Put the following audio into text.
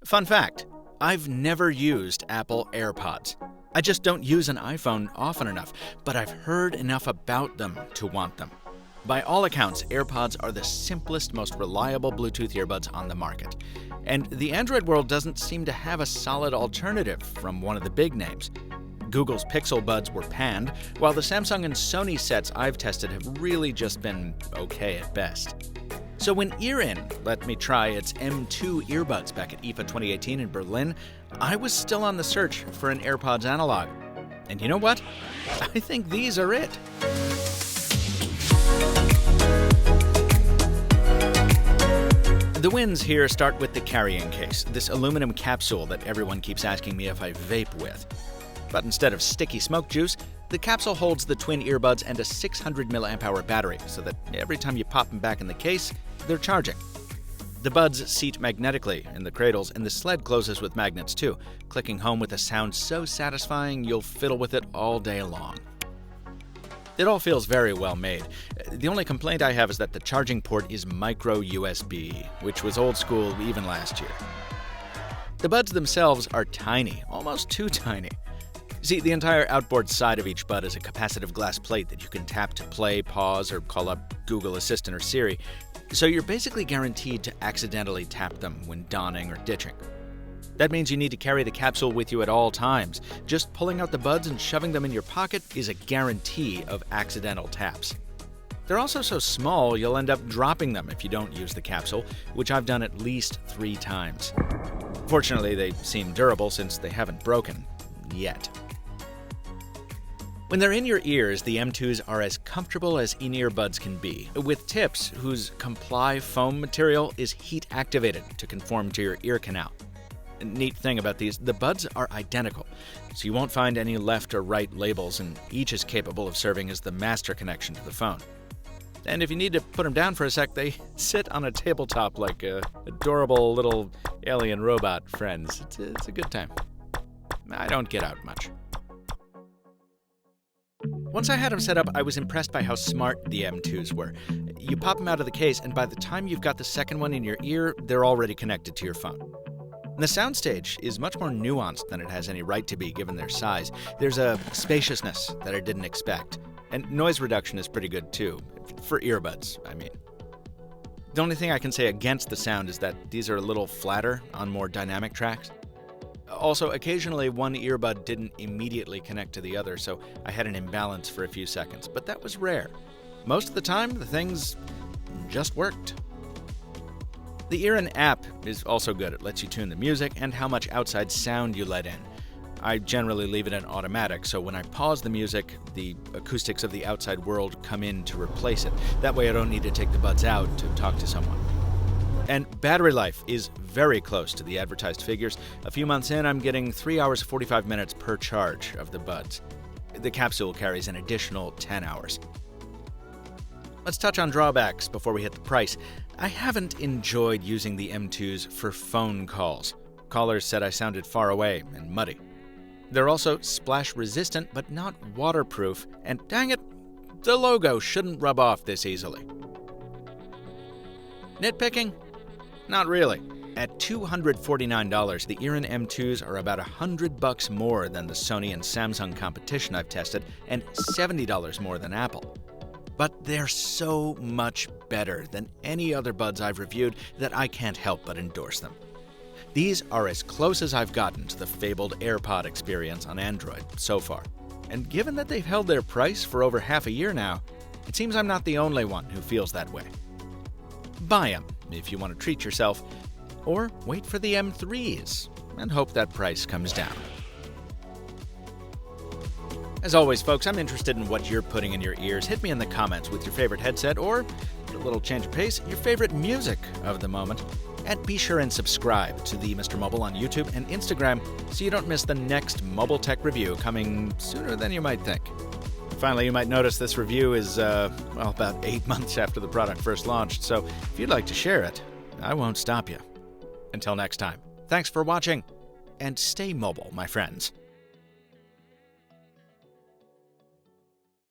Fun fact, I've never used Apple Airpods. I just don't use an iPhone often enough, but I've heard enough about them to want them. By all accounts, AirPods are the simplest, most reliable Bluetooth earbuds on the market. And the Android world doesn't seem to have a solid alternative from one of the big names. Google's Pixel Buds were panned, while the Samsung and Sony sets I've tested have really just been okay at best. So when EARIN let me try its M2 earbuds back at IFA 2018 in Berlin, I was still on the search for an AirPods analog. And you know what? I think these are it. The wins here start with the carrying case, this aluminum capsule that everyone keeps asking me if I vape with. But instead of sticky smoke juice, the capsule holds the twin earbuds and a 600 mAh battery, so that every time you pop them back in the case, they're charging. The buds seat magnetically in the cradles, and the sled closes with magnets too, clicking home with a sound so satisfying you'll fiddle with it all day long. It all feels very well made. The only complaint I have is that the charging port is micro USB, which was old school even last year. The buds themselves are tiny, almost too tiny. See, the entire outboard side of each bud is a capacitive glass plate that you can tap to play, pause, or call up Google Assistant or Siri, so you're basically guaranteed to accidentally tap them when donning or ditching. That means you need to carry the capsule with you at all times. Just pulling out the buds and shoving them in your pocket is a guarantee of accidental taps. They're also so small you'll end up dropping them if you don't use the capsule, which I've done at least 3 times. Fortunately, they seem durable since they haven't broken. Yet. When they're in your ears, the M2s are as comfortable as in-ear buds can be, with tips whose comply foam material is heat-activated to conform to your ear canal. Neat thing about these, the buds are identical, so you won't find any left or right labels, and each is capable of serving as the master connection to the phone. And if you need to put them down for a sec, they sit on a tabletop like adorable little alien robot friends. It's a good time. I don't get out much. Once I had them set up, I was impressed by how smart the M2s were. You pop them out of the case, and by the time you've got the second one in your ear, they're already connected to your phone. The soundstage is much more nuanced than it has any right to be given their size. There's a spaciousness that I didn't expect. And noise reduction is pretty good too. For earbuds, I mean. The only thing I can say against the sound is that these are a little flatter on more dynamic tracks. Also, occasionally one earbud didn't immediately connect to the other, so I had an imbalance for a few seconds, but that was rare. Most of the time, the things just worked. The EARIN app is also good. It lets you tune the music and how much outside sound you let in. I generally leave it in automatic, so when I pause the music, the acoustics of the outside world come in to replace it. That way I don't need to take the buds out to talk to someone. And battery life is very close to the advertised figures. A few months in, I'm getting 3 hours 45 minutes per charge of the buds. The capsule carries an additional 10 hours. Let's touch on drawbacks before we hit the price. I haven't enjoyed using the M2s for phone calls. Callers said I sounded far away and muddy. They're also splash resistant but not waterproof, and dang it, the logo shouldn't rub off this easily. Nitpicking? Not really. At $249, the EARIN M2s are about $100 more than the Sony and Samsung competition I've tested, and $70 more than Apple. But they're so much better than any other buds I've reviewed that I can't help but endorse them. These are as close as I've gotten to the fabled AirPod experience on Android so far. And given that they've held their price for over half a year now, it seems I'm not the only one who feels that way. Buy them if you want to treat yourself, or wait for the M3s and hope that price comes down. As always, folks, I'm interested in what you're putting in your ears. Hit me in the comments with your favorite headset or, for a little change of pace, your favorite music of the moment. And be sure and subscribe to the Mr. Mobile on YouTube and Instagram so you don't miss the next mobile tech review coming sooner than you might think. Finally, you might notice this review is, about 8 months after the product first launched, so if you'd like to share it, I won't stop you. Until next time, thanks for watching, and stay mobile, my friends.